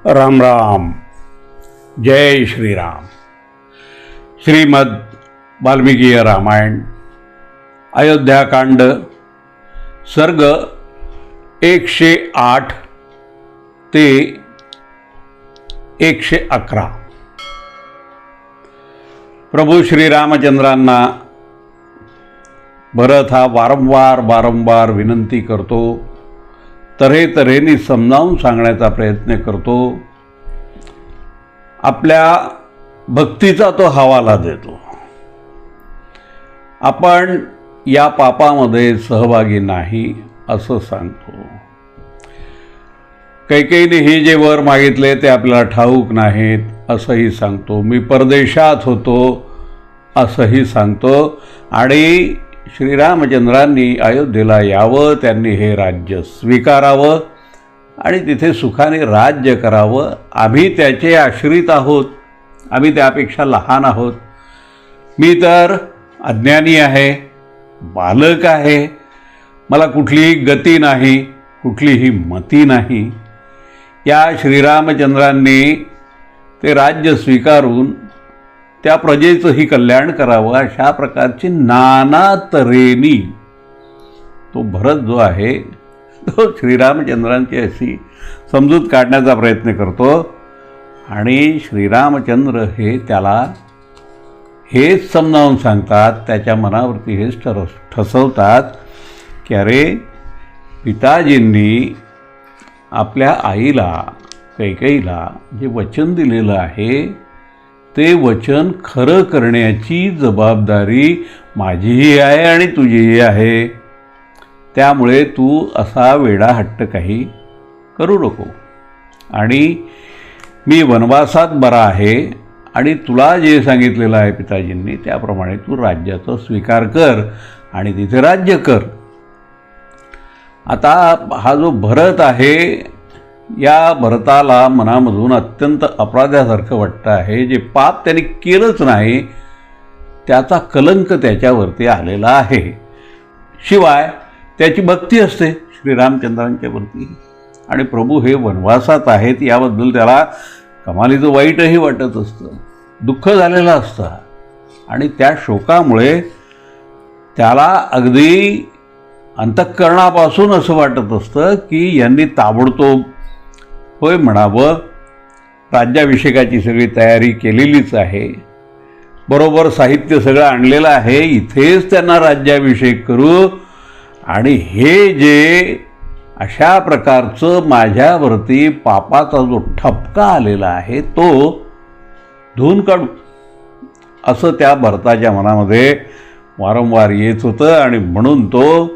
राम राम. जय श्रीराम. श्रीमद वाल्मिकीय रामायण अयोध्याकांड सर्ग 108 ते 111. प्रभू श्रीरामचंद्रांना भरत हा वारंवार विनंती करतो, तऱ्हेतऱ्हेने समजावून सांगण्याचा प्रयत्न करतो, आपल्या भक्तीचा तो हवाला देतो. आपण या पापामध्ये सहभागी नाही असं सांगतो. कैकेयीने हे जे वर मागितले ते आपल्याला ठाऊक नाहीत असंही सांगतो. मी परदेशात होतो असंही सांगतो. आणि श्रीरामचंद्रांनी अयोध्येला यावं, त्यांनी हे राज्य स्वीकारावं आणि तिथे सुखाने राज्य करावं. आम्ही त्याचे आश्रित आहोत, आम्ही त्यापेक्षा लहान आहोत. मी तर अज्ञानी आहे, बालक आहे, मला कुठलीही गती नाही, कुठलीही मती नाही. या श्रीरामचंद्रांनी ते राज्य स्वीकारून त्या प्रजेचंही कल्याण करावं अशा प्रकारची नाना तऱ्हेनी तो भरत जो आहे तो श्रीरामचंद्रांची अशी समजूत काढण्याचा प्रयत्न करतो. आणि श्रीरामचंद्र हे त्याला हेच समजावून सांगतात, त्याच्या मनावरती हेच ठसवतात की अरे, पिताजींनी आपल्या आईला कैकेयीला जे वचन दिलेलं आहे ते वचन खरं करण्याची जबाबदारी माझीही आहे आणि तुझीही आहे. त्यामुळे तू असा वेडा हट्ट काही करू नको. आणि मी वनवासात बरा आहे आणि तुला जे सांगितलेलं आहे पिताजींनी त्याप्रमाणे तू राज्याचा स्वीकार कर आणि तिथे राज्य कर. आता हा जो भरत आहे, या भरताला मनामधून अत्यंत अपराध्यासारखं वाटतं आहे. जे पाप त्यांनी केलंच नाही त्याचा कलंक त्याच्यावरती आलेला आहे. शिवाय त्याची भक्ती असते श्रीरामचंद्रांच्यावरती. आणि प्रभू हे वनवासात आहेत याबद्दल त्याला कमालीचं वाईटही वाटत असतं, दुःख झालेलं असतं. आणि त्या शोकामुळे त्याला अगदी अंतःकरणापासून असं वाटत असतं की यांनी ताबडतोब होय म्हणावं. राज्याभिषेकाची सगळी तयारी केलेलीच आहे, बरोबर साहित्य सगळं आणलेलं आहे, इथेच त्यांना राज्याभिषेक करू आणि हे जे अशा प्रकारचं माझ्यावरती पापाचा जो ठपका आलेला आहे तो धुवून काढू असं त्या भरताच्या मनामध्ये वारंवार येत होतं. आणि म्हणून तो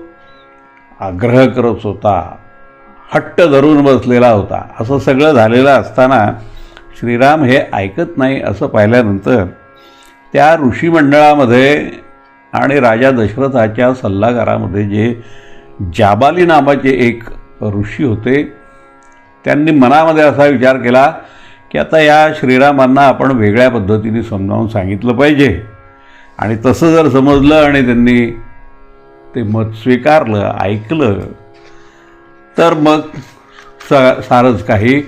आग्रह करत होता, हट्ट धरून बसलेला होता. असं सगळं झालेलं असताना श्रीराम हे ऐकत नाही असं पाहिल्यानंतर त्या ऋषीमंडळामध्ये आणि राजा दशरथाच्या सल्लागारामध्ये जे जाबाली नावाचे एक ऋषी होते, त्यांनी मनामध्ये असा विचार केला की आता या श्रीरामांना आपण वेगळ्या पद्धतीने समजावून सांगितलं पाहिजे. आणि तसं जर समजलं आणि त्यांनी ते मत स्वीकारलं, ऐकलं, तर मग सारंच काही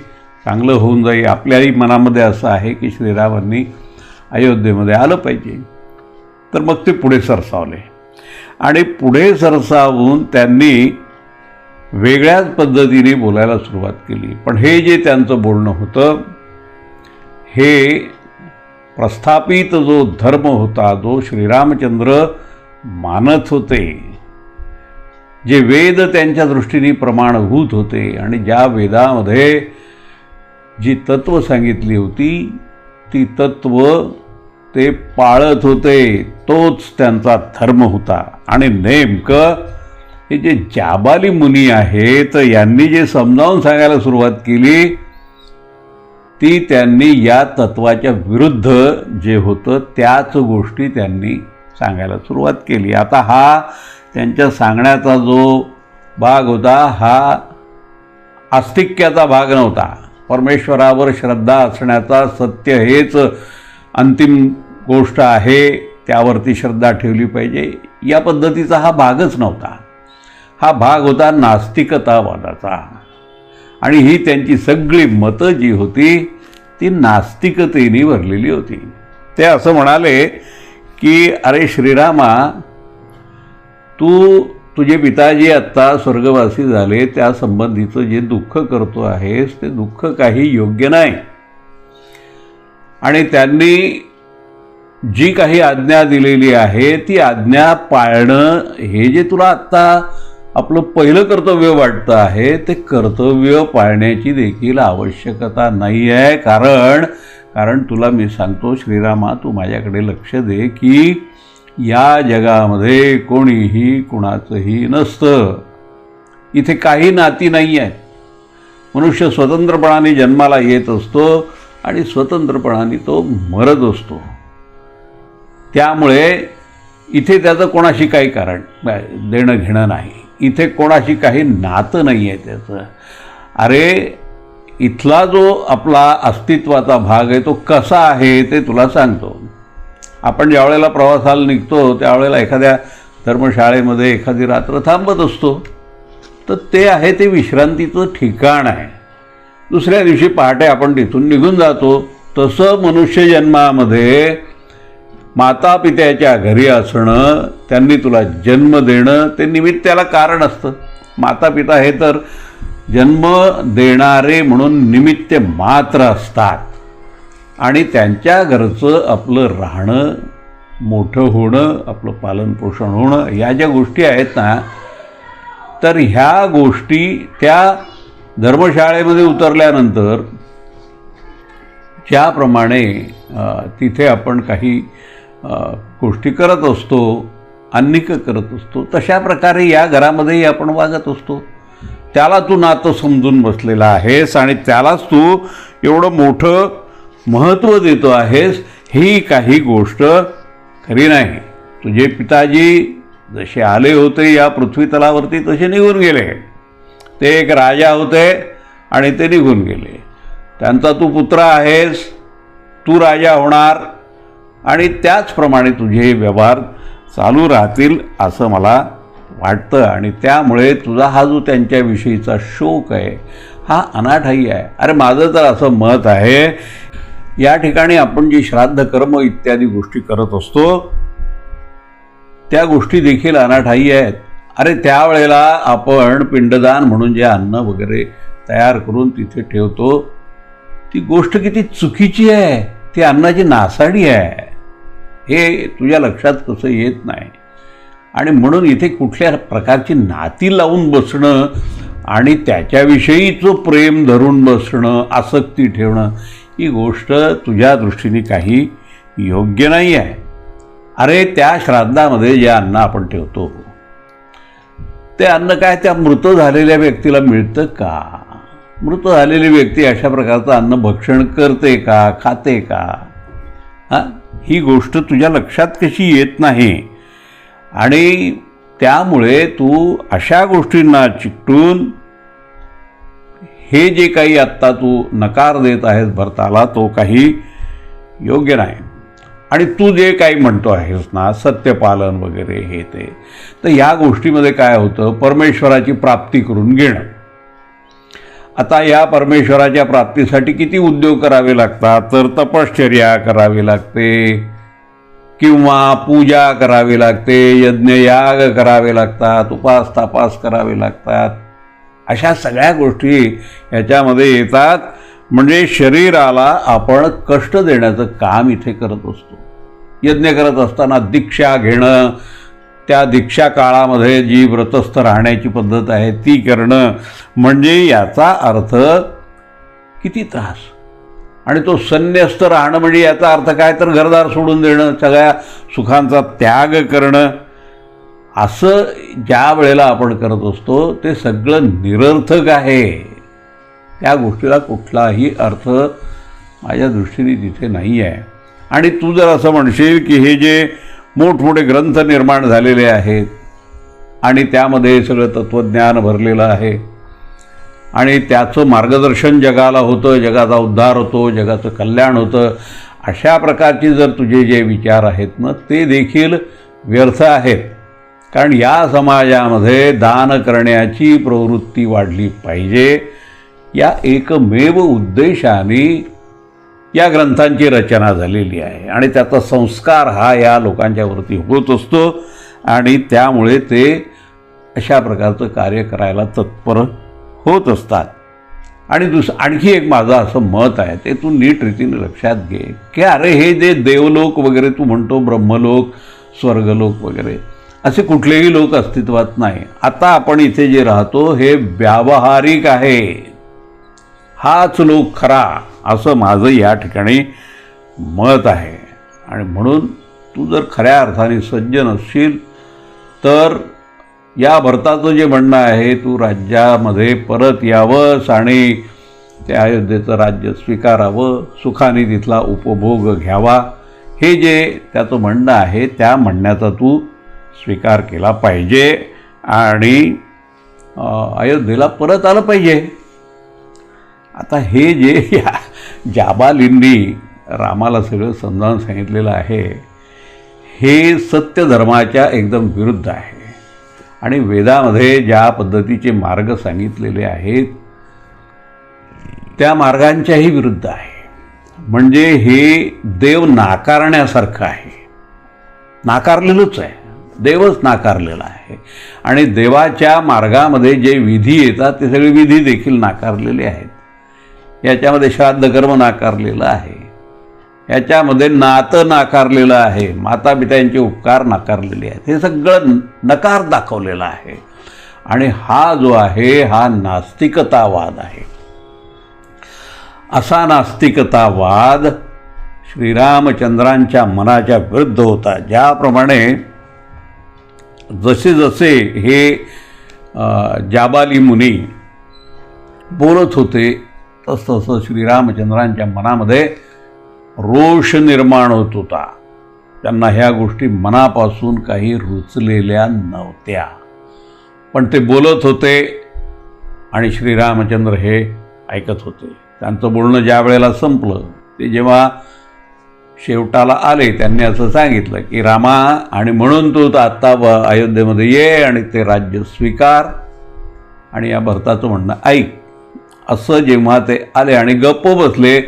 चांगलं होऊन जाईल. आपल्याही मनामध्ये असं आहे की श्रीरामांनी अयोध्येमध्ये आलं पाहिजे. तर मग ते पुढे सरसावले आणि पुढे सरसावून त्यांनी वेगळ्याच पद्धतीने बोलायला सुरुवात केली. पण हे जे त्यांचं बोलणं होतं हे प्रस्थापित जो धर्म होता, जो श्रीरामचंद्र मानत होते, जे वेद त्यांच्या दृष्टीने प्रमाणभूत होते आणि ज्या वेदामध्ये जी तत्व सांगितली होती ती तत्व ते पाळत होते, तोच त्यांचा धर्म होता. आणि नेमकं हे जे जाबाली मुनी आहेत यांनी जे समजावून सांगायला सुरुवात केली ती त्यांनी या तत्वाच्या विरुद्ध जे होतं त्याच गोष्टी त्यांनी सांगायला सुरुवात केली. आता हा त्यांच्या सांगण्याचा जो भाग होता हा आस्तिक्याचा भाग नव्हता. परमेश्वरावर श्रद्धा असण्याचा, सत्य हेच अंतिम गोष्ट आहे, त्यावरती श्रद्धा ठेवली पाहिजे, या पद्धतीचा हा भागच नव्हता. हा भाग होता नास्तिकतावादाचा. आणि ही त्यांची सगळी मतं जी होती ती नास्तिकतेने भरलेली होती. ते असं म्हणाले की अरे श्रीरामा, तुझे पिताजी आत्ता स्वर्गवासी झाले, त्या संबंधीचं जे दुःख करतो आहेस ते दुःख काही योग्य नाही. आणि त्यांनी जी काही आज्ञा दिलेली आहे ती आज्ञा पाळणं हे जे तुला आत्ता आपलं पहिलं कर्तव्य वाटतं आहे ते कर्तव्य पाळण्याची देखील आवश्यकता नाही आहे. कारण तुला मी सांगतो श्रीरामा, तू माझ्याकडे लक्ष दे की या जगामध्ये कोणीही कुणाचंही नसतं. इथे काही नाती नाही आहेत. मनुष्य स्वतंत्रपणाने जन्माला येत असतो आणि स्वतंत्रपणाने तो मरत असतो. त्यामुळे इथे त्याचं कोणाशी काही कारण देणं घेणं नाही. इथे कोणाशी काही नातं नाही आहे त्याचं. अरे इथला जो आपला अस्तित्वाचा भाग आहे तो कसा आहे ते तुला सांगतो. आपण ज्या वेळेला प्रवासाला निघतो त्यावेळेला एखाद्या धर्मशाळेमध्ये एखादी रात्र थांबत असतो, तर ते आहे ते विश्रांतीचं ठिकाण आहे. दुसऱ्या दिवशी पहाटे आपण तिथून निघून जातो. तसं मनुष्य जन्मामध्ये माता पित्याच्या घरी असणं, त्यांनी तुला जन्म देणं ते निमित्त त्याला कारण असतं. माता पिता हे तर जन्म देणारे म्हणून निमित्त मात्र असतात आणि त्यांच्या घरचं आपलं राहणं, मोठं होणं, आपलं पालनपोषण होणं या ज्या गोष्टी आहेत ना, तर ह्या गोष्टी त्या धर्मशाळेमध्ये उतरल्यानंतर ज्याप्रमाणे तिथे आपण काही गोष्टी करत असतो, अन्निक करत असतो, तशा प्रकारे या घरामध्येही आपण वागत असतो. त्याला तू नातं समजून बसलेला आहेस आणि त्यालाच तू एवढं मोठं महत्त्व देतो आहेस. ही काही गोष्ट खरी नाही. तुझे पिताजी जसे आले होते या पृथ्वीतलावरती तसे निघून गेले. ते एक राजा होते आणि ते निघून गेले. त्यांचा तू पुत्र आहेस, तू राजा होणार आणि त्याचप्रमाणे तुझे व्यवहार चालू राहतील असं मला वाटतं. आणि त्यामुळे तुझा हा जो त्यांच्याविषयीचा शोक आहे हा अनाठायी आहे. अरे माझं तर असं मत आहे, या ठिकाणी आपण जी श्राद्ध कर्म इत्यादी गोष्टी करत असतो त्या गोष्टी देखील अनाठायी आहेत. अरे त्यावेळेला आपण पिंडदान म्हणून जे अन्न वगैरे तयार करून तिथे ठेवतो ती गोष्ट किती चुकीची आहे. ती अन्नाची नासाडी आहे. हे तुझ्या लक्षात कसं येत नाही. आणि म्हणून इथे कुठल्या प्रकारची नाती लावून बसणं आणि त्याच्याविषयीचं प्रेम धरून बसणं, आसक्ती ठेवणं ही गोष्ट तुझ्या दृष्टीने काही योग्य नाही आहे. अरे त्या श्राद्धामध्ये जे अन्न आपण ठेवतो ते अन्न काय त्या मृत झालेल्या व्यक्तीला मिळतं का? मृत झालेली व्यक्ती अशा प्रकारचं अन्न भक्षण करते का, खाते का? ही गोष्ट तुझ्या लक्षात कशी येत नाही. आणि त्यामुळे तू अशा गोष्टींना चिकटून हे जे काही आत्ता तू नकार देत आहेस भरताला तो काही योग्य नाही. आणि तू जे काही म्हणतो आहेस ना सत्यपालन वगैरे हे ते, तर या गोष्टीमध्ये काय होतं, परमेश्वराची प्राप्ती करून घेणं. आता या परमेश्वराच्या प्राप्तीसाठी किती उद्योग करावे लागतात, तर तपश्चर्या करावी लागते किंवा पूजा करावी लागते, यज्ञयाग करावे लागतात, उपास तापास करावे लागतात. अशा सगळ्या गोष्टी ह्याच्यामध्ये येतात. म्हणजे शरीराला आपण कष्ट देण्याचं काम इथे करत असतो. यज्ञ करत असताना दीक्षा घेणं, त्या दीक्षा काळामध्ये जी व्रतस्थ राहण्याची पद्धत आहे ती करणं, म्हणजे याचा अर्थ किती त्रास. आणि तो संन्यस्त राहणं म्हणजे याचा अर्थ काय, तर घरदार सोडून देणं, सगळ्या सुखांचा त्याग करणं. असं ज्या वेळेला आपण करत असतो ते सगळं निरर्थक आहे. त्या गोष्टीला कुठलाही अर्थ माझ्या दृष्टीने तिथे नाही आहे. आणि तू जर असं म्हणशील की हे जे मोठमोठे ग्रंथ निर्माण झालेले आहेत आणि त्यामध्ये सगळं तत्त्वज्ञान भरलेलं आहे आणि त्याचं मार्गदर्शन जगाला होतं, जगाचा उद्धार होतो, जगाचं कल्याण होतं, अशा प्रकारचे जर तुझे जे विचार आहेत ना ते देखील व्यर्थ आहेत. कारण या समाजामध्ये दान करण्याची प्रवृत्ती वाढली पाहिजे. या एकमेव उद्देशाने या ग्रंथांची रचना झालेली आहे आणि त्याचा संस्कार हा या लोकांच्यावरती होत असतो आणि त्यामुळे ते अशा प्रकारचं कार्य करायला तत्पर होत असतात. आणि आणखी एक माझं असं मत आहे, ते तू नीट रीतीने लक्षात घे की अरे हे जे देवलोक वगैरे तू म्हणतो, ब्रह्मलोक, स्वर्गलोक वगैरे, असे कुठलेही लोक अस्तित्वात नाही. आता आपण इथे जे राहतो हे व्यावहारिक आहे, हाच लोक खरा, असं माझं या ठिकाणी मत आहे. आणि म्हणून तू जर खऱ्या अर्थाने सज्जन असशील तर या भरताचं जे म्हणणं आहे, तू राज्यामध्ये परत यावंस आणि त्या अयोध्येचं राज्य स्वीकारावं, सुखाने तिथला उपभोग घ्यावा, हे जे त्याचं म्हणणं आहे त्या म्हणण्याचा तू स्वीकार केला पाहिजे आणि अयोध्येला परत आलं पाहिजे. आता हे जे या जाबालींनी रामाला सगळं समजावून सांगितलेलं आहे, हे सत्य धर्माच्या एकदम विरुद्ध आहे आणि वेदामध्ये ज्या पद्धतीचे मार्ग सांगितलेले आहेत त्या मार्गांच्याही विरुद्ध आहे. म्हणजे हे देव नाकारण्यासारखं आहे, नाकारलेलंच आहे, देवच नाकारलेला आहे. आणि देवाच्या मार्गामध्ये जे विधी येतात ते सगळे विधी देखील नाकारलेले आहेत. याच्यामध्ये श्राद्ध कर्म नाकारलेलं आहे, याच्यामध्ये नातं नाकारलेलं आहे, मातापित्यांचे उपकार नाकारलेले आहेत, हे सगळं नकार दाखवलेला आहे. आणि हा जो आहे हा नास्तिकतावाद आहे. असा नास्तिकतावाद श्रीरामचंद्रांच्या मनाच्या विरुद्ध होता. ज्याप्रमाणे जसे जसे हे जाबाली मुनी बोलत होते तसतसं श्रीरामचंद्रांच्या मनामध्ये रोष निर्माण होत होता. त्यांना ह्या गोष्टी मनापासून काही रुचलेल्या नव्हत्या, पण ते बोलत होते आणि श्रीरामचंद्र हे ऐकत होते. त्यांचं बोलणं ज्या वेळेला संपलं, ते जेव्हा शेवटाला आले, त्यांनी असं सांगितलं की रामा, आणि म्हणून तू आत्ता अयोध्येमध्ये ये आणि ते राज्य स्वीकार आणि या भरताचं म्हणणं ऐक. असं जेव्हा ते आले आणि गप्प बसले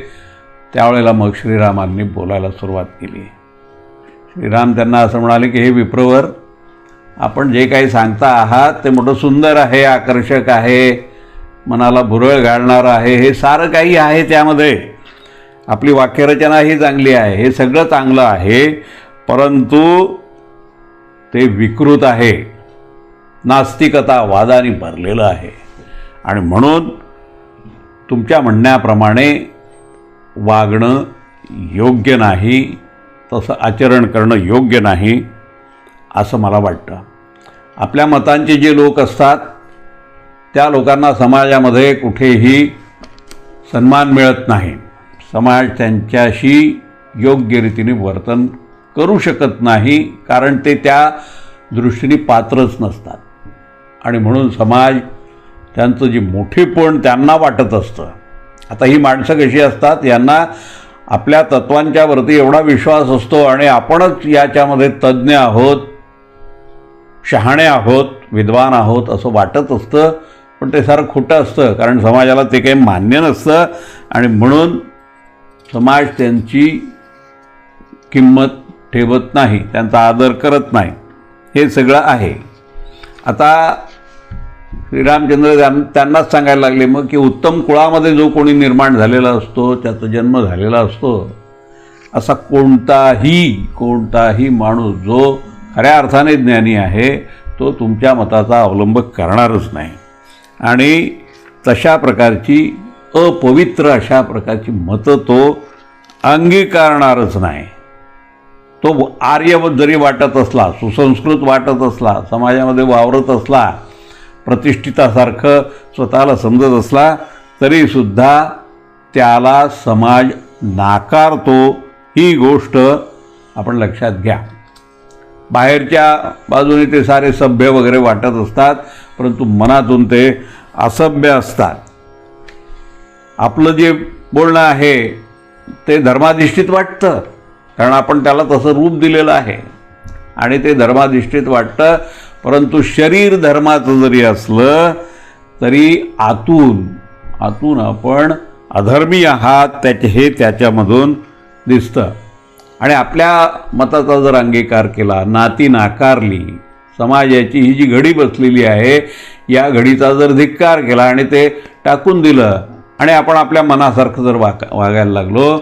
त्यावेळेला मग श्रीरामांनी बोलायला सुरुवात केली. श्रीराम त्यांना असं म्हणाले की हे विप्रवर, आपण जे काही सांगता आहात ते मोठं सुंदर आहे, आकर्षक आहे, मनाला भुरळ घालणारं आहे, हे सारं काही आहे, त्यामध्ये आपली वाक्यरचनाही चांगली आहे, हे सगळं चांगलं आहे, परंतु ते विकृत आहे, नास्तिकतावादाने भरलेलं आहे. आणि म्हणून तुमच्या म्हणण्याप्रमाणे वागणं योग्य नाही, तसं आचरण करणं योग्य नाही असं मला वाटतं. आपल्या मतांचे जे लोक असतात त्या लोकांना समाजामध्ये कुठेही सन्मान मिळत नाही. समाज त्यांच्याशी योग्य रीतीने वर्तन करू शकत नाही, कारण ते त्या दृष्टीने पात्रच नसतात. आणि म्हणून समाज त्यांचं जे मोठेपण त्यांना वाटत असतं. आता ही माणसं कशी असतात, यांना आपल्या तत्वांच्यावरती एवढा विश्वास असतो आणि आपणच याच्यामध्ये तज्ज्ञ आहोत, शहाणे आहोत, विद्वान आहोत असं वाटत असतं, पण ते सारं खोटं असतं, कारण समाजाला ते काही मान्य नसतं. आणि म्हणून समाज त्यांची किंमत ठेवत नाही, त्यांचा आदर करत नाही, हे सगळं आहे. आता श्रीरामचंद्र त्यांनाच सांगायला लागले मग की उत्तम कुळामध्ये जो कोणी निर्माण झालेला असतो, त्याचा जन्म झालेला असतो, असा कोणताही माणूस जो खऱ्या अर्थाने ज्ञानी आहे तो तुमच्या मताचा अवलंब करणारच नाही. आणि तशा प्रकारची अपवित्र अशा प्रकारची मतं तो अंगीकारणारच नाही. तो आर्य जरी वाटत असला, सुसंस्कृत वाटत असला, समाजामध्ये वावरत असला, प्रतिष्ठितासारखं स्वतःला समजत असला, तरीसुद्धा त्याला समाज नाकारतो. ही गोष्ट आपण लक्षात घ्या. बाहेरच्या बाजूने ते सारे सभ्य वगैरे वाटत असतात, परंतु मनातून ते असभ्य असतात. आपलं जे बोलणं आहे ते धर्माधिष्ठित वाटतं, कारण आपण त्याला तसं रूप दिलेलं आहे आणि ते धर्माधिष्ठित वाटतं. परंतु शरीर धर्माचं जरी असलं तरी आतून आतून आपण अधर्मी आहात हे त्याच्यामधून दिसतं. आणि आपल्या मताचा जर अंगीकार केला, नाती नाकारली, समाजाची ही जी घडी बसलेली आहे या घडीचा जर धिक्कार केला आणि ते टाकून दिलं आणि आपण आपल्या मनासारखं जर वागायला लागलो,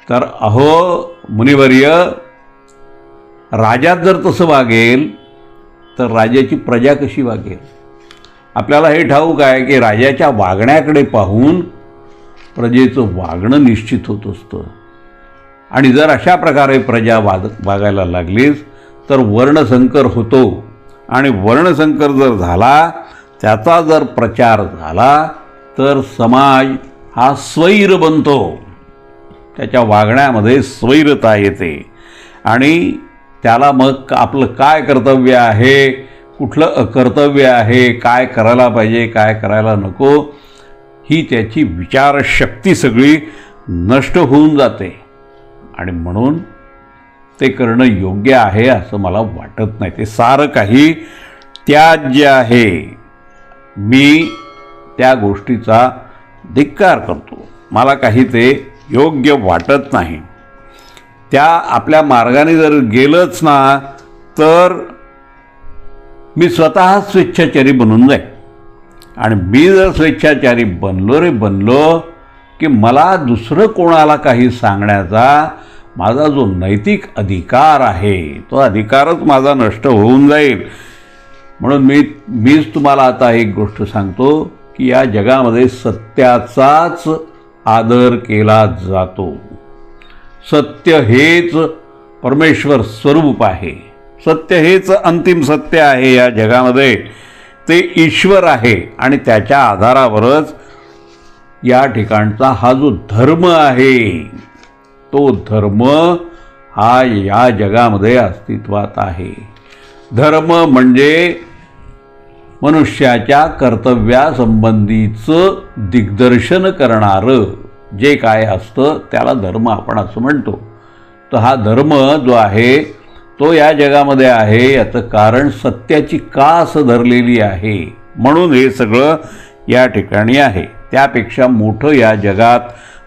तर अहो मुनिवर्य, राजात जर तसं वागेल तर राजाची प्रजा कशी वागेल? आपल्याला हे ठाऊक आहे की राजाच्या वागण्याकडे पाहून प्रजेचं वागणं निश्चित होत असतं. आणि जर अशा प्रकारे प्रजा वागायला लागलीच तर वर्णसंकर होतो. आणि वर्णसंकर जर झाला, त्याचा जर प्रचार झाला, तर समाज हा स्वैर बनतो. त्याच्या वागण्यामध्ये स्वैरता येते आणि त्याला मग आपलं काय कर्तव्य आहे, कुठलं अकर्तव्य आहे, काय करायला पाहिजे, काय करायला नको, ही त्याची विचारशक्ती सगळी नष्ट होऊन जाते. आणि म्हणून ते करणं योग्य आहे असं मला वाटत नाही. ते सारं काही त्याज्य आहे. मी त्या गोष्टीचा धिक्कार करतो. मला काही ते योग्य वाटत नाही. त्या आपल्या मार्गाने जर गेलंच ना, तर मी स्वतः स्वेच्छाचारी बनून जाईन. आणि मी जर स्वेच्छाचारी बनलो की मला दुसरं कोणाला काही सांगण्याचा माझा जो नैतिक अधिकार आहे, तो अधिकारच माझा नष्ट होऊन जाईल. म्हणून मीच तुम्हाला आता एक गोष्ट सांगतो की या जगामध्ये सत्याचाच आदर केला जातो. सत्य हेच परमेश्वर स्वरूप आहे. सत्य हेच अंतिम सत्य आहे या जगामध्ये. ते ईश्वर आहे आणि त्याच्या आधारावरच या ठिकाणचा हा जो धर्म आहे, तो धर्म हा या जगामध्ये अस्तित्वात आहे. धर्म म्हणजे मनुष्याच्या कर्तव्यासंबंधीचं दिग्दर्शन करणारं जे काय असतं त्याला धर्म आपण असं म्हणतो. तर हा धर्म जो आहे तो या जगामध्ये आहे, याचं कारण सत्याची कास धरलेली आहे. म्हणून हे सगळं या ठिकाणी आहे. त्यापेक्षा मोठं या जगात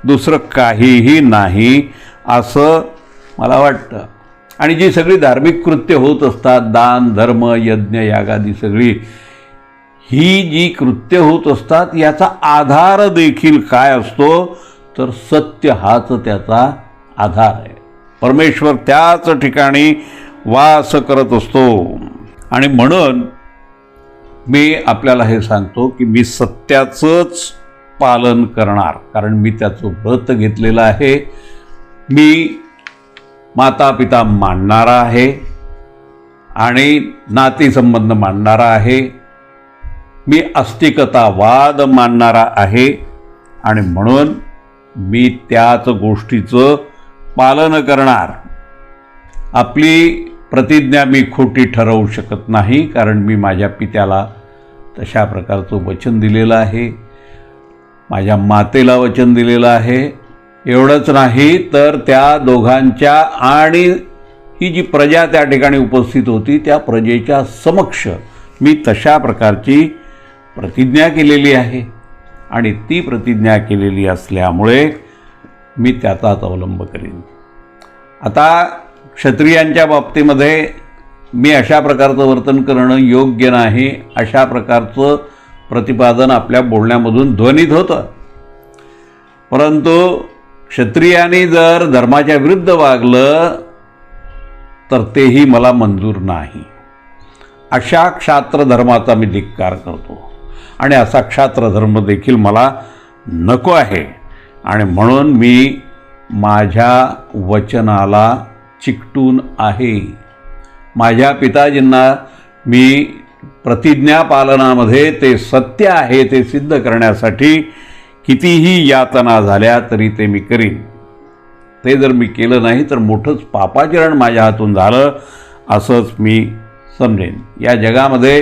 दुसरं काहीही नाही असं मला वाटतं. आणि जी सगळी धार्मिक कृत्य होत असतात, दान धर्म यज्ञ यागादी सगळी ही जी कृत्य होत असतात, याचा आधार देखील काय असतो, तर सत्य हाच त्याचा आधार आहे. परमेश्वर त्याच ठिकाणी वास करत असतो. आणि म्हणून मी आपल्याला हे सांगतो की मी सत्याचंच पालन करणार, कारण मी त्याचं व्रत घेतलेलं आहे. मी माता पिता मानणारा आहे आणि नातेसंबंध मानणारा आहे. मी आस्तिकतावाद मानणारा आहे आणि म्हणून मी त्याच गोष्टीचं पालन करणार. आपली प्रतिज्ञा मी खोटी ठरवू शकत नाही, कारण मी माझ्या पित्याला तशा प्रकारचं वचन दिलेलं आहे, माझ्या मातेला वचन दिलेलं आहे. एवढंच नाही तर त्या दोघांच्या आणि ही जी प्रजा त्या ठिकाणी उपस्थित होती त्या प्रजेच्या समक्ष मी तशा प्रकारची प्रतिज्ञा केलेली आहे. आणि ती प्रतिज्ञा केलेली असल्यामुळे मी त्याचाच अवलंब करीन. आता क्षत्रियांच्या बाबतीमध्ये मी अशा प्रकारचं वर्तन करणं योग्य नाही अशा प्रकारचं प्रतिपादन आपल्या बोलण्यामधून ध्वनित होतं. परंतु क्षत्रियांनी जर धर्माच्या विरुद्ध वागलं तर तेही मला मंजूर नाही. अशा क्षात्र धर्माचा मी धिक्कार करतो आणि असा क्षात्र धर्म देखील मला नको आहे. आणि म्हणून मी माझ्या वचनाला चिकटून आहे. माझ्या पिताजींना मी प्रतिज्ञा पालनामध्ये ते सत्य आहे ते सिद्ध करण्यासाठी कितीही यातना झाल्या तरी ते मी करीन. ते जर मी केलं नाही तर मोठंच पापाचरण माझ्या हातून झालं असंच मी समजेन. या जगामध्ये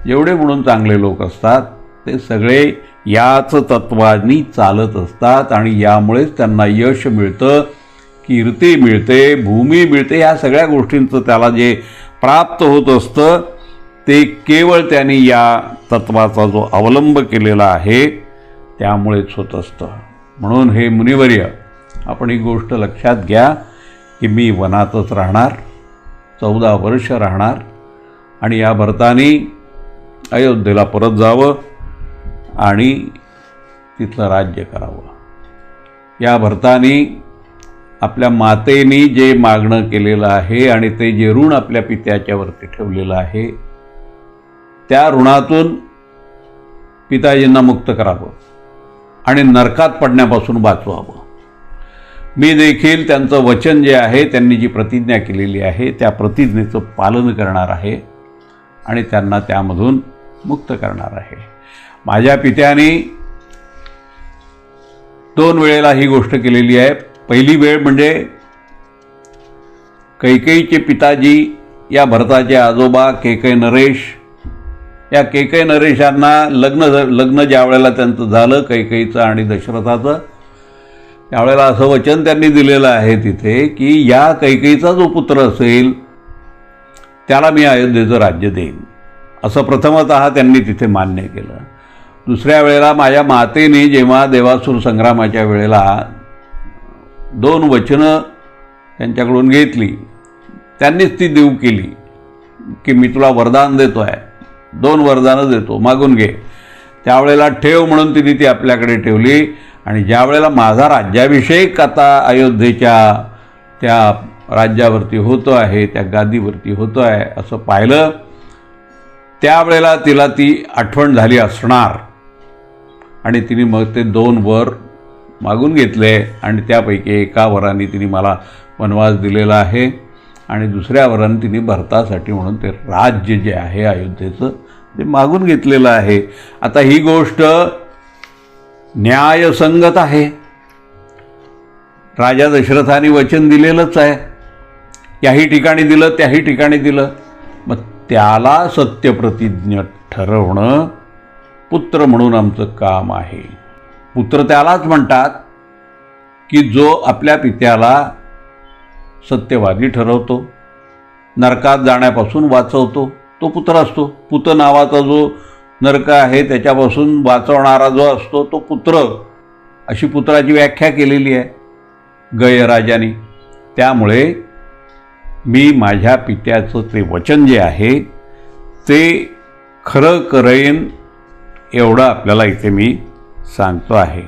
जेवढे म्हणून चांगले लोक असतात ते सगळे याच तत्वानी चालत असतात आणि यामुळेच त्यांना यश मिळतं, कीर्ती मिळते, भूमी मिळते. या सगळ्या गोष्टींचं त्याला जे प्राप्त होत असतं ते केवळ त्यांनी या तत्वाचा जो अवलंब केलेला आहे त्यामुळेच होत असतं. म्हणून हे मुनिवर्य, आपण ही गोष्ट लक्षात घ्या की मी वनातच राहणार, 14 वर्ष राहणार आणि या भरताने अयोध्येला परत जावं आणि तिथलं राज्य करावं. या भरताने आपल्या मातेने जे मागणं केलेलं आहे आणि ते जे ऋण आपल्या पित्याच्यावरती ठेवलेलं आहे, त्या ऋणातून पिताजींना मुक्त करावं आणि नरकात पडण्यापासून वाचवावं. मी देखील त्यांचं वचन जे आहे, त्यांनी जी प्रतिज्ञा केलेली आहे, त्या प्रतिज्ञेचं पालन करणार आहे आणि त्यांना त्यामधून मुक्त करणार आहे. माझ्या पित्याने 2 वेळेला ही गोष्ट केलेली आहे. पहिली वेळ म्हणजे कैकेयीचे पिताजी या भरताचे आजोबा कैकेय नरेश, या कैकेय नरेशांना लग्न ज्या वेळेला त्यांचं झालं कैकेयीचं आणि दशरथाचं, त्यावेळेला असं वचन त्यांनी दिलेलं आहे तिथे की या कैकेयीचा जो पुत्र असेल त्याला मी अयोध्येचं राज्य देईन, असं प्रथमतः त्यांनी तिथे मान्य केलं. दुसऱ्या वेळेला माझ्या मातेने जेव्हा देवासूर संग्रामाच्या वेळेला 2 वचनं त्यांच्याकडून घेतली, त्यांनीच ती देऊ केली की मी तुला वरदान देतो आहे, 2 वरदानं देतो, मागून घे. त्यावेळेला ठेव म्हणून तिने ती आपल्याकडे ठेवली. आणि ज्या वेळेला माझा राज्याभिषेक आता अयोध्येच्या त्या राज्यावरती होतो आहे, त्या गादीवरती होतो आहे असं पाहिलं, त्यावेळेला तिला ती आठवण झाली असणार आणि तिने मग ते 2 वर मागून घेतले आणि त्यापैकी एका वराने तिने मला वनवास दिलेला आहे आणि दुसऱ्या वराने तिने भरतासाठी म्हणून ते राज्य जे आहे अयोध्येचं ते मागून घेतलेलं आहे. आता ही गोष्ट न्यायसंगत आहे. राजा दशरथाने वचन दिलेलंच आहे, याही ठिकाणी दिलं त्याही ठिकाणी दिलं. मग त्याला सत्यप्रतिज्ञ ठरवणं पुत्र म्हणून आमचं काम आहे. पुत्र त्यालाच म्हणतात की जो आपल्या पित्याला सत्यवादी ठरवतो, नरकात जाण्यापासून वाचवतो, तो पुत्र असतो. पुत नावाचा जो नरक आहे त्याच्यापासून वाचवणारा जो असतो तो पुत्र, अशी पुत्राची व्याख्या केलेली आहे गयराजाने. त्यामुळे मी माझ्या पित्याचं ते वचन जे आहे ते खरं करेन एवढं आपल्याला इथे मी सांगतो आहे.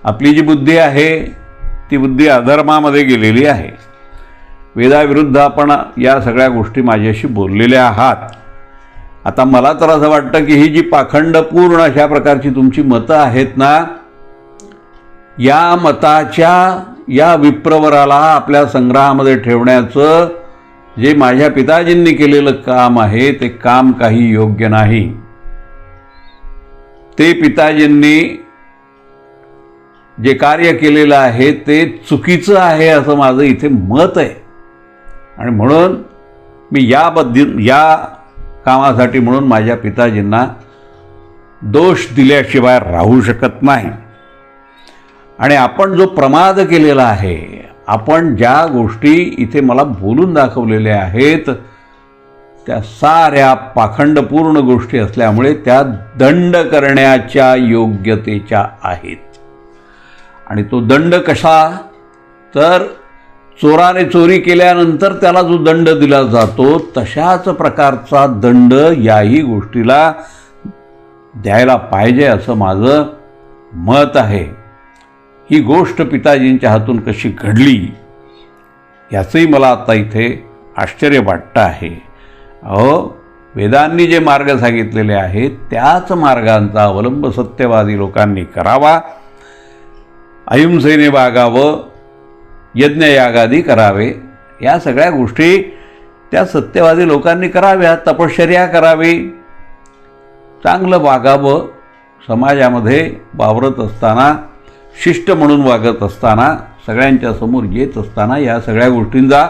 आपली जी बुद्धी आहे ती बुद्धी अधर्मामध्ये गेलेली आहे. वेदाविरुद्ध आपण या सगळ्या गोष्टी माझ्याशी बोललेल्या आहात. आता मला तर असं वाटतं की ही जी पाखंडपूर्ण अशा प्रकारची तुमची मतं आहेत ना, या मताच्या या विप्रवराला आपल्या संग्रहामध्ये ठेवण्याचं जे माझ्या पिताजींनी केलेलं काम आहे ते काम काही योग्य नाही. ते पिताजींनी जे कार्य केलेलं आहे ते चुकीचं आहे असं माझं इथे मत आहे. आणि म्हणून मी या कामासाठी म्हणून माझ्या पिताजींना दोष दिल्याशिवाय राहू शकत नाही. आणि आपण जो प्रमाद केलेला आहे, आपण ज्या गोष्टी इथे मला बोलून दाखवलेल्या आहेत त्या साऱ्या पाखंडपूर्ण गोष्टी असल्यामुळे त्या दंड करण्याच्या योग्यतेच्या आहेत. आणि तो दंड कसा, तर चोराने चोरी केल्यानंतर त्याला जो दंड दिला जातो तशाच प्रकारचा दंड याही गोष्टीला द्यायला पाहिजे असं माझं मत आहे. ही गोष्ट पिताजींच्या हातून कशी घडली याचंही मला आता इथे आश्चर्य वाटतं आहे. वेदांनी जे मार्ग सांगितलेले आहेत त्याच मार्गांचा अवलंब सत्यवादी लोकांनी करावा, अहिंसेने वागावं, यज्ञयागादी करावे, या सगळ्या गोष्टी त्या सत्यवादी लोकांनी कराव्या. तपश्चर्या करावी, चांगलं वागावं, समाजामध्ये वावरत असताना, शिष्ट म्हणून वागत असताना, सगळ्यांच्या समोर येत असताना या सगळ्या गोष्टींचा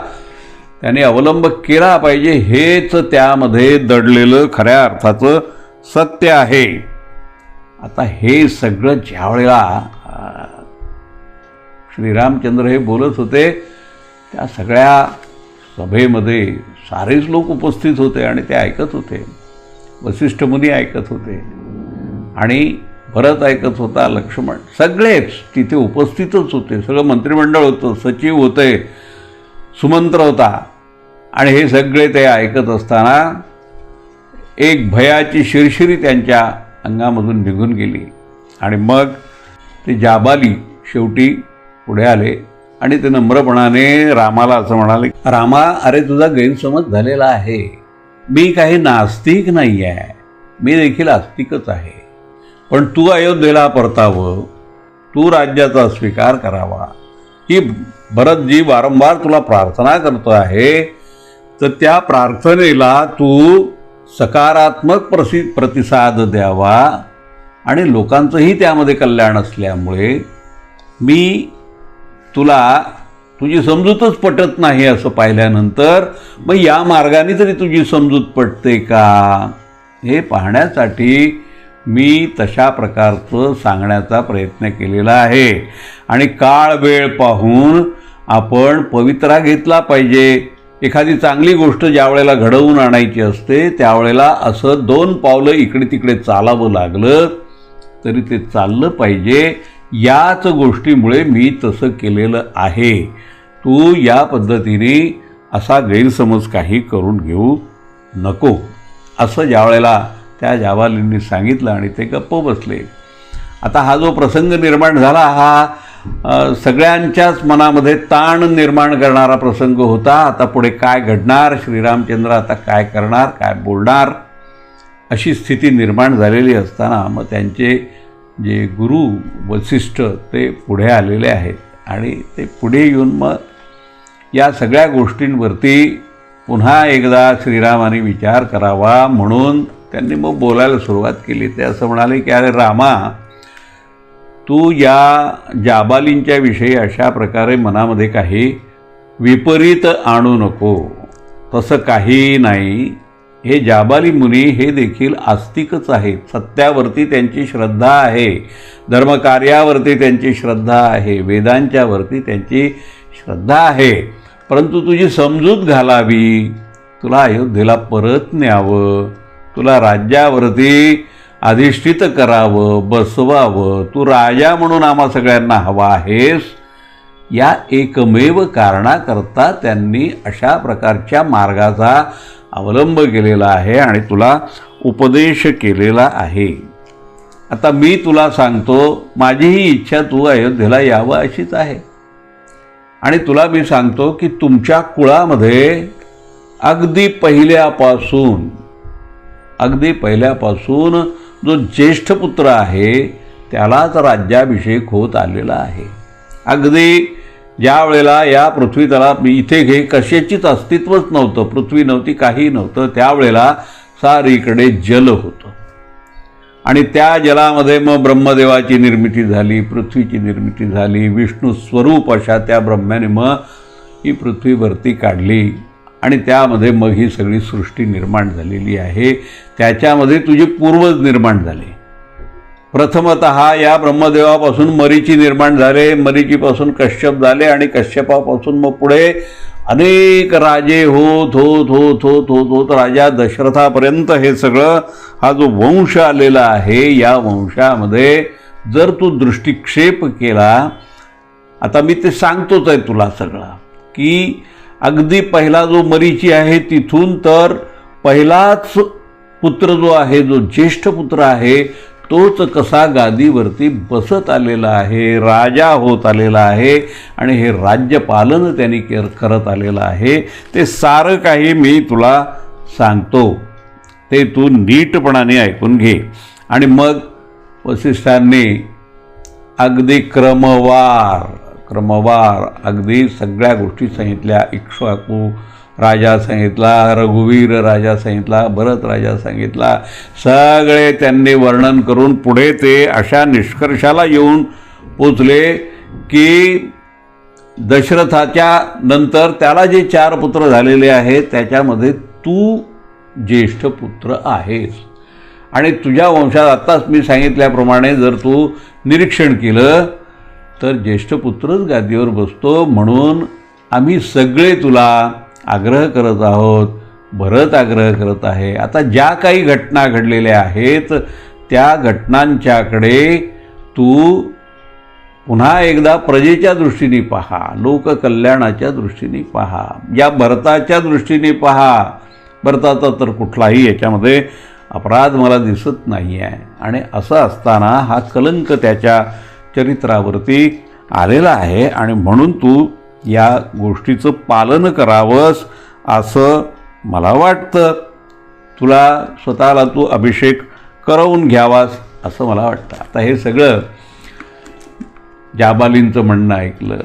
त्याने अवलंब केला पाहिजे. हेच त्यामध्ये दडलेलं खऱ्या अर्थाचं सत्य आहे. आता हे सगळं ज्यावेळेला श्रीरामचंद्र हे बोलत होते त्या सगळ्या सभेमध्ये सारेच लोक उपस्थित होते आणि ते ऐकत होते. वसिष्ठ मुनी ऐकत होते आणि भरत ऐकत होता, लक्ष्मण, सगळेच तिथे उपस्थितच होते. सगळं मंत्रिमंडळ होतं, सचिव होते, सुमंत्र होता. आणि हे सगळे ते ऐकत असताना एक भयाची शिरशिरी त्यांच्या अंगामधून निघून गेली. आणि मग ते जाबाली शेवटी पुढे आले आणि ते नम्रपणाने रामाला असं म्हणाले, रामा, अरे तुझा गैरसमज झालेला आहे. मी काही नास्तिक नाही आहे, मी देखील आस्तिकच आहे. पण तू अयोध्येला परतावं, तू राज्याचा स्वीकार करावा, ही भरतजी वारंवार तुला प्रार्थना करतो आहे. तर त्या प्रार्थनेला तू सकारात्मक प्रतिसाद द्यावा आणि लोकांचंही त्यामध्ये कल्याण असल्यामुळे मी तुला तुझी समजूतच पटत नाही असं पाहिल्यानंतर मग या मार्गाने तरी तुझी समजूत पटते का, हे पाहण्यासाठी मी तशा प्रकारचं सांगण्याचा प्रयत्न केलेला आहे. आणि काळ वेळ पाहून आपण पवित्रा घेतला पाहिजे. एखादी चांगली गोष्ट ज्या वेळेला घडवून आणायची असते त्यावेळेला असं 2 पावलं इकडे तिकडे चालावं लागलं तरी ते चाललं पाहिजे. याच गोष्टीमुळे मी तसं केलेलं आहे. तू या पद्धतीने असा गैरसमज काही करून घेऊ नको, असं ज्या वेळेला त्या जाबालींनी सांगितलं आणि ते गप्प बसले. आता हा जो प्रसंग निर्माण झाला हा सगळ्यांच्याच मनामध्ये ताण निर्माण करणारा प्रसंग होता. आता पुढे काय घडणार, श्रीरामचंद्र आता काय करणार, काय बोलणार, अशी स्थिती निर्माण झालेली असताना मग त्यांचे जे गुरु वसिष्ठ ते पुढे आलेले आहेत आणि ते पुढे येऊन मग या सगळ्या गोष्टींवरती पुन्हा एकदा श्रीरामाने विचार करावा म्हणून त्यांनी मग बोलायला सुरुवात केली. ते असं म्हणाले की अरे रामा, तू या जाबालींच्या विषयी अशा प्रकारे मनामध्ये काही विपरीत आणू नको. तसं काही नाही. हे जाबाली मुनी हे देखील आस्तिकच आहेत. सत्यावरती त्यांची श्रद्धा आहे, धर्मकार्यावरती त्यांची श्रद्धा आहे, वेदांच्यावरती त्यांची श्रद्धा आहे. परंतु तुझी समजूत घालावी, तुला अयोध्येला परत न्यावं, तुला राज्यावरती अधिष्ठित करावं, बसवावं, तू राजा म्हणून आम्हा सगळ्यांना हवा आहेस, या एकमेव कारणाकरता त्यांनी अशा प्रकारच्या मार्गाचा अवलंब केलेला आहे आणि तुला उपदेश केलेला आहे. आता मी तुला सांगतो, माझीही इच्छा तू अयोध्येला यावं अशीच आहे. आणि तुला मी सांगतो की तुमच्या कुळामध्ये अगदी पहिल्यापासून जो ज्येष्ठ पुत्र आहे त्यालाच राज्याभिषेक होत आलेला आहे. अगदी ज्या वेळेला या पृथ्वी तला इथे घे कशाचीच अस्तित्वच नव्हतं, पृथ्वी नव्हती, काही नव्हतं, त्यावेळेला सारीकडे जल होतं आणि त्या जलामध्ये मग ब्रह्मदेवाची निर्मिती झाली, पृथ्वीची निर्मिती झाली. विष्णू स्वरूप अशा त्या ब्रह्म्याने मग ही पृथ्वीवरती काढली आणि त्यामध्ये मग ही सगळी सृष्टी निर्माण झालेली आहे. त्याच्यामध्ये तुझे पूर्वज निर्माण झाले. प्रथमतः या ब्रह्मदेवापासून मरीची निर्माण झाले, मरीचीपासून कश्यप झाले आणि कश्यपापासून मग पुढे अनेक राजे होत होत होत होत होत होत राजा दशरथापर्यंत हे सगळं हा जो वंश आलेला आहे, या वंशामध्ये जर तू दृष्टिक्षेप केला, आता मी ते सांगतोच आहे तुला सगळं, की अगदी पहिला जो मरीची आहे तिथून तर पहिलाच पुत्र जो आहे, जो ज्येष्ठ पुत्र आहे, तोच कसा गादीवरती बसत आलेला आहे, राजा होत आलेला आहे आणि हे राज्यपालन त्यांनी करत आलेलं आहे. ते सारं काही मी तुला सांगतो, ते तू नीटपणाने ऐकून घे. आणि मग वसिष्ठांनी अगदी क्रमवार अगदी सगळ्या गोष्टी सांगितल्या. इक्ष्वाकू राजा सांगितला, रघुवीर राजा सांगितला, भरत राजा सांगितला. सगळे त्यांनी वर्णन करून पुढे ते अशा निष्कर्षाला येऊन पोचले की दशरथाच्या नंतर त्याला जे 4 पुत्र झालेले आहेत त्याच्यामध्ये तू ज्येष्ठ पुत्र आहेस आणि तुझ्या वंशात आत्ताच मी सांगितल्याप्रमाणे जर तू निरीक्षण केलं तर ज्येष्ठ पुत्रच गादीवर बसतो. म्हणून आम्ही सगळे तुला आग्रह करत आहोत, भरत आग्रह करत आहे. आता ज्या काही घटना घडलेल्या आहेत त्या घटनांच्याकडे तू पुन्हा एकदा प्रजेच्या दृष्टीने पहा, लोककल्याणाच्या दृष्टीने पहा, या भरताच्या दृष्टीने पहा. भरताचा तर कुठलाही याच्यामध्ये अपराध मला दिसत नाही आहे. आणि असं असताना हा कलंक त्याच्या चरित्रावरती आलेला आहे आणि म्हणून तू या गोष्टीचं पालन करावंस असं मला वाटतं. तुला स्वतःला तू अभिषेक करवून घ्यावास असं मला वाटतं. आता हे सगळं जाबालींचं म्हणणं ऐकलं,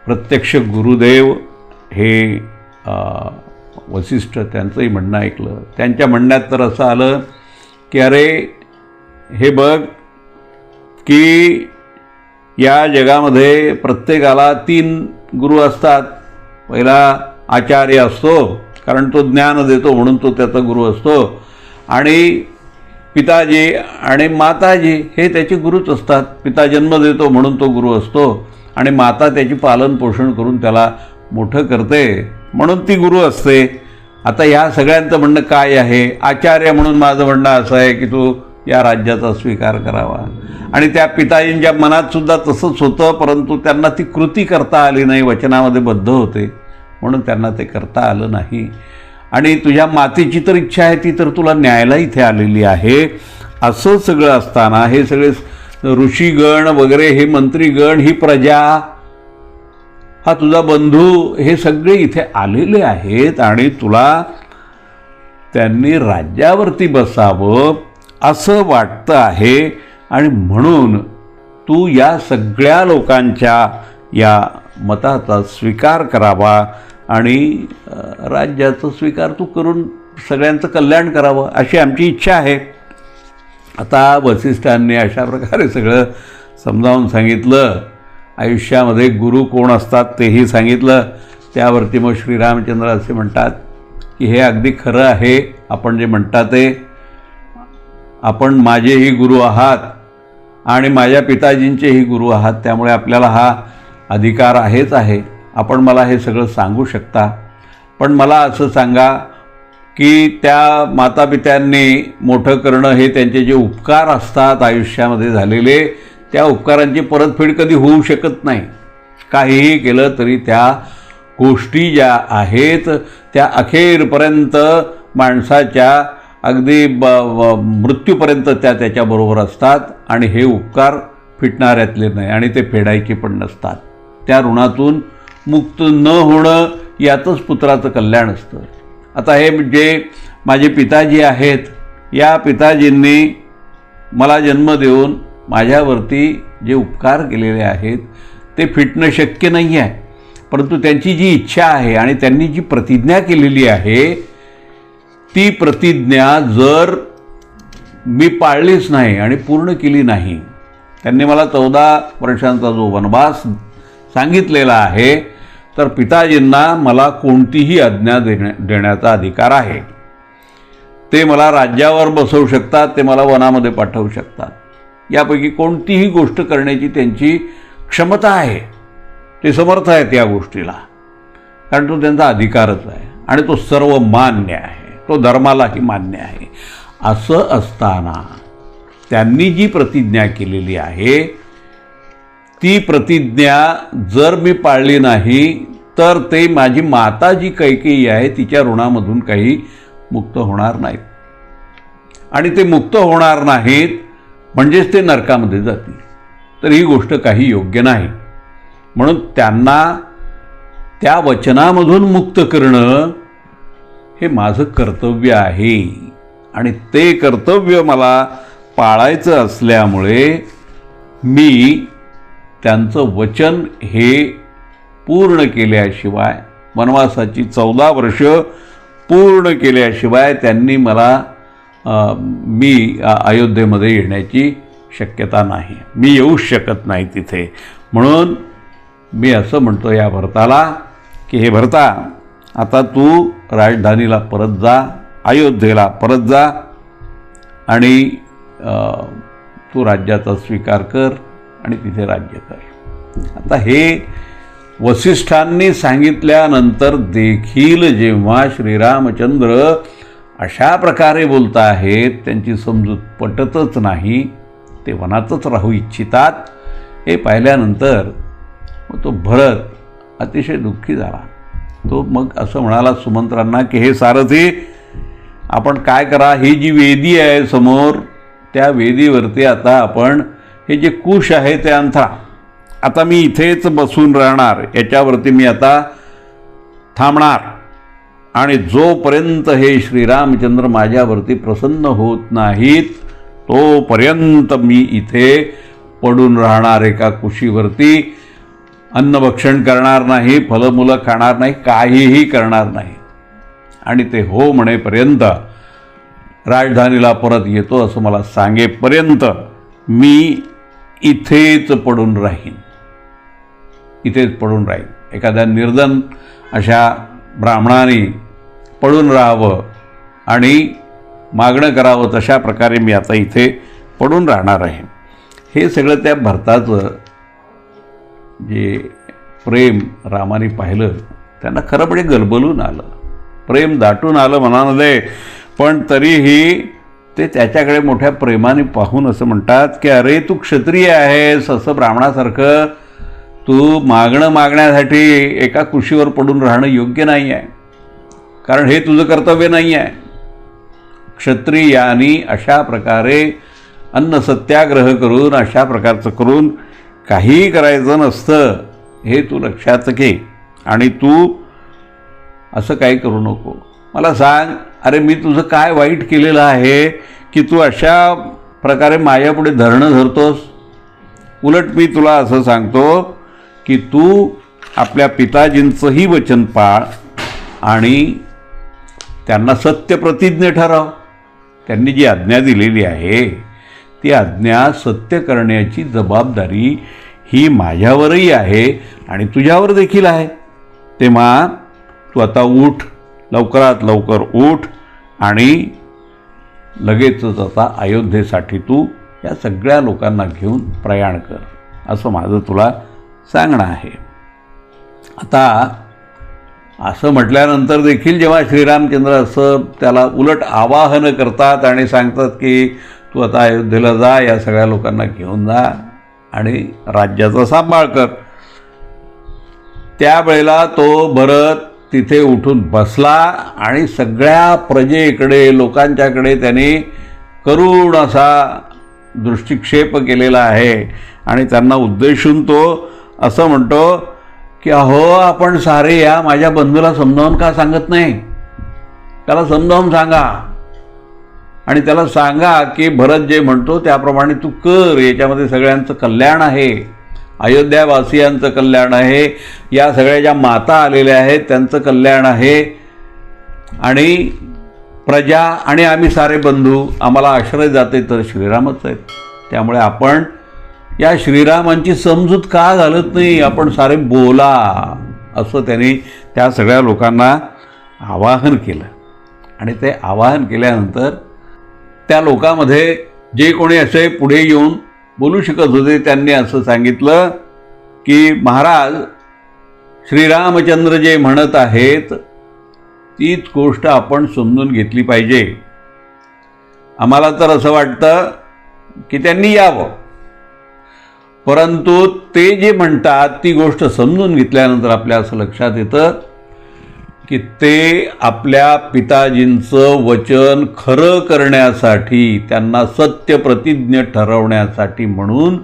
प्रत्यक्ष गुरुदेव हे वसिष्ठ त्यांचंही म्हणणं ऐकलं. त्यांच्या म्हणण्यात तर असं आलं की अरे हे बघ की या जगामध्ये प्रत्येकाला 3 गुरु असतात. पहिला आचार्य असतो, कारण तो ज्ञान देतो म्हणून तो त्याचा गुरु असतो, आणि पिताजी आणि माताजी हे त्याचे गुरुच असतात. पिता जन्म देतो म्हणून तो गुरु असतो, आणि माता त्याची पालन पोषण करून त्याला मोठं करते म्हणून ती गुरु असते. आता ह्या सगळ्यांचं म्हणणं काय आहे? आचार्य म्हणून माझं म्हणणं असं आहे की तू या राज्याचा स्वीकार करावा. आणि त्या पिताजींच्या मनात सुद्धा तसंच होतं, परंतु त्यांना ती कृती करता आली नाही, वचनामध्ये बद्ध होते म्हणून त्यांना ते करता आलं नाही. आणि तुझ्या मातेची तर इच्छा आहे, ती तर तुला न्यायला इथे आलेली आहे. असं सगळं असताना हे सगळे ऋषीगण वगैरे, हे मंत्रीगण, ही प्रजा, हा तुझा बंधू, हे सगळे इथे आलेले आहेत आणि तुला त्यांनी राज्यावरती बसावं असं वाटतं आहे. आणि म्हणून तू या सगळ्या लोकांच्या या मताचा स्वीकार करावा आणि राज्याचा स्वीकार तू करून सगळ्यांचं कल्याण करावं अशी आमची इच्छा आहे. आता वसिष्ठांनी अशा प्रकारे सगळं समजावून सांगितलं. आयुष्यामध्ये गुरु कोण असतात तेही सांगितलं. त्यावरती मग श्रीरामचंद्र असे म्हणतात की हे अगदी खरं आहे आपण जे म्हणतात ते. आपण माझेही गुरु आहात आणि माझ्या पिताजींचेही गुरु आहात, त्यामुळे आपल्याला हा अधिकार आहेच आहे. आपण मला हे सगळं सांगू शकता, पण मला असं सांगा की त्या मातापित्यांनी मोठं करणं हे त्यांचे जे उपकार असतात आयुष्यामध्ये झालेले, त्या उपकारांची परतफेड कधी होऊ शकत नाही. काहीही केलं तरी त्या गोष्टी ज्या आहेत त्या अखेरपर्यंत माणसाच्या अगदी मृत्यूपर्यंत त्या त्याच्याबरोबर असतात आणि हे उपकार फिटणाऱ्यातले नाही आणि ते फेडायचे पण नसतात. त्या ऋणातून मुक्त न होणं यातच पुत्राचं कल्याण असतं. आता हे जे माझे पिताजी आहेत, या पिताजींनी मला जन्म देऊन माझ्यावरती जे उपकार केलेले आहेत ते फिटणं शक्य नाही आहे, परंतु त्यांची जी इच्छा आहे आणि त्यांनी जी प्रतिज्ञा केलेली आहे ती प्रतिज्ञा जर मी पाळलीच नाही आणि पूर्ण केली नाही, त्यांनी मला 14 वर्षांचा जो वनवास सांगितलेला आहे, तर पिताजींना मला कोणतीही आज्ञा देण्याचा अधिकार आहे. ते मला राज्यावर बसवू शकतात, ते मला वनामध्ये पाठवू शकतात. यापैकी कोणतीही गोष्ट करण्याची त्यांची क्षमता आहे. ते समर्थ आहेत या गोष्टीला, कारण तो त्यांचा अधिकारच आहे आणि तो सर्व मान्य आहे, तो धर्मालाही मान्य आहे. असं असताना त्यांनी जी प्रतिज्ञा केलेली आहे ती प्रतिज्ञा जर मी पाळली नाही तर ते माझी माता जी कैकेयी आहे तिच्या ऋणामधून काही मुक्त होणार नाहीत. आणि ते मुक्त होणार नाहीत म्हणजेच ते नरकामध्ये जातील. तर ही गोष्ट काही योग्य नाही. म्हणून त्यांना त्या वचनामधून मुक्त करणं हे माझं कर्तव्य आहे आणि ते कर्तव्य मला पाळायचं असल्यामुळे मी त्यांचं वचन हे पूर्ण केल्याशिवाय, वनवासाची 14 वर्ष पूर्ण केल्याशिवाय त्यांनी मला मी अयोध्येमध्ये येण्याची शक्यता नाही. मी येऊच शकत नाही तिथे. म्हणून मी असं म्हणतो या भरताला की हे भरता, आता तू राजधानीला परत जा, अयोध्येला परत जा आणि तू राज्याचा स्वीकार कर आणि तिथे राज्य कर. आता हे वसिष्ठांनी सांगितल्यानंतर देखील जेव्हा श्रीरामचंद्र अशा प्रकारे बोलता आहेत, त्यांची समजूत पटतच नाही, ते वनातच राहू इच्छितात. हे पाहिल्यानंतर मग तो भरत अतिशय दुःखी झाला. तो मग असं म्हणाला सुमंत्रांना की हे सारथी, आपण काय करा, ही जी वेदी आहे समोर, त्या वेदीवरती आता आपण हे जे कुश आहे ते अंथरा. आता मी इथेच बसून राहणार, याच्यावरती मी आता थांबणार आणि जोपर्यंत हे श्रीरामचंद्र माझ्यावरती प्रसन्न होत नाहीत तोपर्यंत मी इथे पडून राहणार एका कुशीवरती. अन्नभक्षण करणार नाही, फलमुलं खाणार नाही, काहीही करणार नाही. आणि ते हो म्हणेपर्यंत, राजधानीला परत येतो असं मला सांगेपर्यंत मी इथेच पडून राहीन, इथेच पडून राहीन. एखाद्या निर्धन अशा ब्राह्मणाने पडून राहावं आणि मागणं करावं, तशा प्रकारे मी आता इथे पडून राहणार आहे. हे सगळं त्या भरताचं जे प्रेम रामाने पाहिलं, त्यांना खरं म्हणजे गलबलून आलं, प्रेम दाटून आलं मनामध्ये. पण तरीही ते त्याच्याकडे मोठ्या प्रेमाने पाहून असं म्हणतात की अरे तू क्षत्रिय आहेस, असं ब्राह्मणासारखं तू मागणं मागण्यासाठी एका कुशीवर पडून राहणं योग्य नाही आहे, कारण हे तुझं कर्तव्य नाही आहे. क्षत्रियानी अशा प्रकारे अन्न सत्याग्रह करून, अशा प्रकारचं करून काहीही करायचं नसतं, हे तू लक्षात घे. आणि तू असं काही करू नको. मला सांग, अरे मी तुझं काय वाईट केलेलं आहे की तू अशा प्रकारे माझ्यापुढे धरणं धरतोस? उलट मी तुला असं सांगतो की तू आपल्या पिताजींचंही वचन पाळ आणि त्यांना सत्य प्रतिज्ञ ठराव. त्यांनी जी आज्ञा दिलेली आहे ती आज्ञा सत्य करण्याची जबाबदारी ही माझ्यावरही आहे आणि तुझ्यावर देखील आहे. तेव्हा तू आता उठ, लवकरात लवकर उठ आणि लगेचच आता अयोध्येसाठी तू या सगळ्या लोकांना घेऊन प्रयाण कर, असं माझं तुला सांगणं आहे. आता असं म्हटल्यानंतर देखील जेव्हा श्रीरामचंद्र असं त्याला उलट आवाहन करतात आणि सांगतात की तू आता अयोध्येला जा, या सगळ्या लोकांना घेऊन जा आणि राज्याचा सांभाळ कर, त्यावेळेला तो भरत तिथे उठून बसला आणि सगळ्या प्रजेकडे, लोकांच्याकडे त्याने करुण असा दृष्टिक्षेप केलेला आहे आणि त्यांना उद्देशून तो असं म्हणतो की अहो, आपण सारे या माझ्या बंधूला समजावून का सांगत नाही? त्याला समजावून सांगा आणि त्याला सांगा की भरत जे म्हणतो त्याप्रमाणे तू कर, याच्यामध्ये सगळ्यांचं कल्याण आहे, अयोध्यावासियांचं कल्याण आहे, या सगळ्या ज्या माता आलेल्या आहेत त्यांचं कल्याण आहे आणि प्रजा आणि आम्ही सारे बंधू, आम्हाला आश्रय जाते तर श्रीरामच आहेत. त्यामुळे आपण या श्रीरामांची समजूत का घालत नाही, आपण सारे बोला, असं त्यांनी त्या सगळ्या लोकांना आवाहन केलं. आणि ते आवाहन केल्यानंतर त्या लोकांमध्ये जे कोणी असे पुढे येऊन बोलू शकत होते त्यांनी असं सांगितलं की महाराज, श्रीरामचंद्र जे म्हणत आहेत तीच गोष्ट आपण समजून घेतली पाहिजे. आम्हाला तर असं वाटतं की त्यांनी यावं, परंतु ते जे म्हणतात ती गोष्ट समजून घेतल्यानंतर आपल्या असं लक्षात येतं की ते आपल्या पिताजींचं वचन खरं करण्यासाठी, त्यांना सत्य प्रतिज्ञ ठरवण्यासाठी म्हणून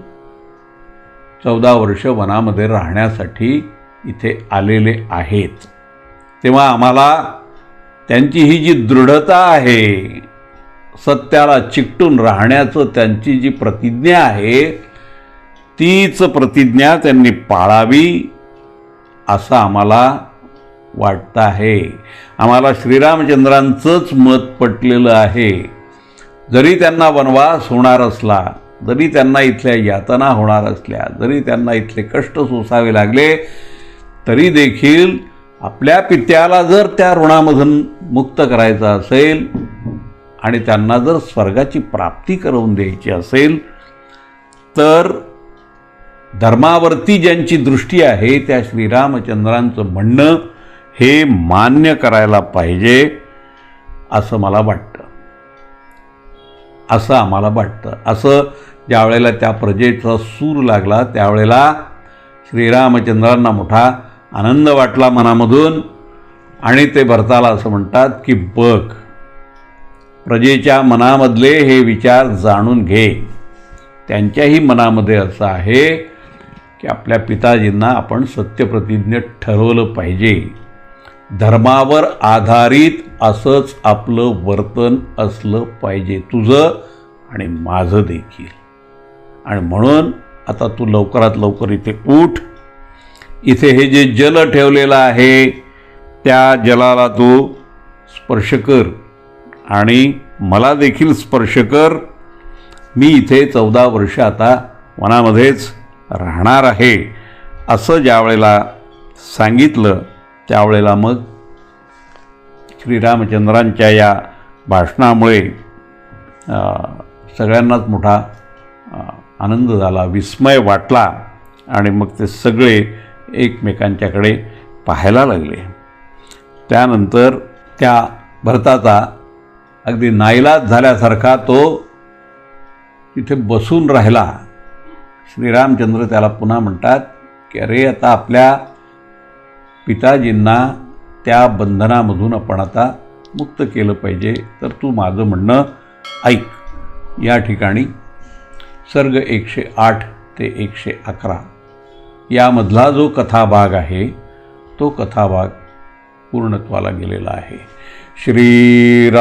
14 वर्ष वनामध्ये राहण्यासाठी इथे आलेले आहेत. तेव्हा आम्हाला त्यांची ही जी दृढता आहे, सत्याला चिकटून राहण्याचं त्यांची जी प्रतिज्ञा आहे, तीच प्रतिज्ञा त्यांनी पाळावी असं आम्हाला वाटतं आहे. आम्हाला श्रीरामचंद्रांचंच मत पटलेलं आहे. जरी त्यांना वनवास होणार असला, जरी त्यांना इथल्या यातना होणार असल्या, जरी त्यांना इथले कष्ट सोसावे लागले, तरी देखील आपल्या पित्याला जर त्या ऋणामधून मुक्त करायचं असेल आणि त्यांना जर स्वर्गाची प्राप्ती करून द्यायची असेल तर धर्मावरती ज्यांची दृष्टी आहे त्या श्रीरामचंद्रांचं म्हणणं हे मान्य करायला पाहिजे असं मला वाटतं, असं आम्हाला वाटतं. असं ज्या वेळेला त्या प्रजेचा सूर लागला त्यावेळेला श्रीरामचंद्रांना मोठा आनंद वाटला मनामधून, आणि ते भरताला असं म्हणतात की बघ, प्रजेच्या मनामधले हे विचार जाणून घे. त्यांच्याही मनामध्ये असं आहे की आपल्या पिताजींना आपण सत्यप्रतिज्ञ ठरवलं पाहिजे, धर्मावर आधारित असंच आपलं वर्तन असलं पाहिजे, तुझं आणि माझं देखील. आणि म्हणून आता तू लवकरात लवकर इथे उठ, इथे हे जे जल ठेवलेलं आहे त्या जलाला तू स्पर्श कर आणि मला देखील स्पर्श कर. मी इथे 14 वर्ष आता वनामध्येच राहणार आहे, असं ज्या वेळेला सांगितलं त्यावेळेला मग श्रीरामचंद्रांच्या या भाषणामुळे सगळ्यांनाच मोठा आनंद झाला, विस्मय वाटला, आणि मग ते सगळे एकमेकांच्याकडे पाहायला लागले. त्यानंतर त्या भरताचा अगदी नाईलाज झाल्यासारखा तो तिथे बसून राहिला. श्रीरामचंद्र त्याला पुन्हा म्हणतात की अरे, आता आपल्या पिताजींना त्या बंधनामधून आपण आता मुक्त केलं पाहिजे, तर तू माझं म्हणणं ऐक. या ठिकाणी सर्ग 108 ते 111 यामधला जो कथाभाग आहे तो कथाभाग पूर्णत्वाला गेलेला आहे. श्रीराम